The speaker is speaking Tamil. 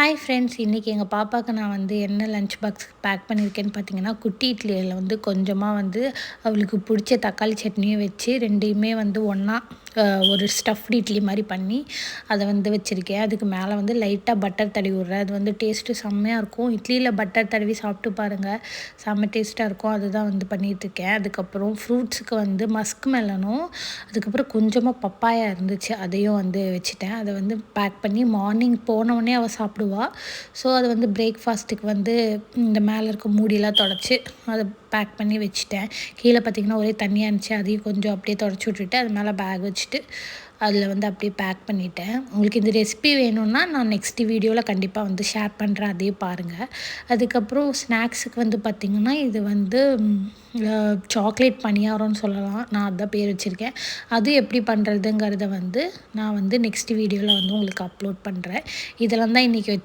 ஹாய் ஃப்ரெண்ட்ஸ், இன்றைக்கி எங்கள் பாப்பாவுக்கு நான் வந்து என்ன லஞ்ச் பாக்ஸ் பேக் பண்ணியிருக்கேன்னு பார்த்தீங்கன்னா, குட்டி இட்லியில் வந்து கொஞ்சமாக வந்து அவளுக்கு பிடிச்ச தக்காளி சட்னியும் வச்சு ரெண்டையுமே வந்து ஒன்றா ஒரு ஸ்டஃப்டு இட்லி மாதிரி பண்ணி அதை வந்து வச்சுருக்கேன். அதுக்கு மேலே வந்து லைட்டாக பட்டர் தடவி விட்றேன். அது வந்து டேஸ்ட்டு செம்மையாக இருக்கும். இட்லியில் பட்டர் தடவி சாப்பிட்டு பாருங்கள், செம்ம டேஸ்ட்டாக இருக்கும். அதுதான் வந்து பண்ணிகிட்ருக்கேன். அதுக்கப்புறம் ஃப்ரூட்ஸுக்கு வந்து மஸ்க் மெலனும் அதுக்கப்புறம் கொஞ்சமாக பப்பாயா இருந்துச்சு, அதையும் வந்து வச்சுட்டேன். அதை வந்து பேக் பண்ணி மார்னிங் போனவுடனே அவள் சாப்பிடுவா. ஸோ அது வந்து பிரேக்ஃபாஸ்ட்டுக்கு வந்து இந்த மேலே இருக்க மூடியெல்லாம் தொடச்சி அதை பேக் பண்ணி வச்சுட்டேன். கீழே பார்த்திங்கன்னா ஒரே தண்ணியாக இருந்துச்சு, அதையும் கொஞ்சம் அப்படியே தொடச்சி விட்டுட்டு அது மேலே பேக் வச்சுட்டு அதில் வந்து அப்படியே பேக் பண்ணிட்டேன். உங்களுக்கு இந்த ரெசிபி வேணும்னா நான் நெக்ஸ்ட் வீடியோவில் கண்டிப்பாக வந்து ஷேர் பண்ணுறேன், அதையும் பாருங்கள். அதுக்கப்புறம் ஸ்நாக்ஸுக்கு வந்து பார்த்திங்கன்னா இது வந்து சாக்லேட் பணியாரம்னு சொல்லலாம், நான் அதுதான் பேர் வச்சுருக்கேன். அது எப்படி பண்ணுறதுங்கிறத வந்து நான் வந்து நெக்ஸ்ட் வீடியோவில் வந்து உங்களுக்கு அப்லோட் பண்ணுறேன். இதெல்லாம் தான் இன்றைக்கி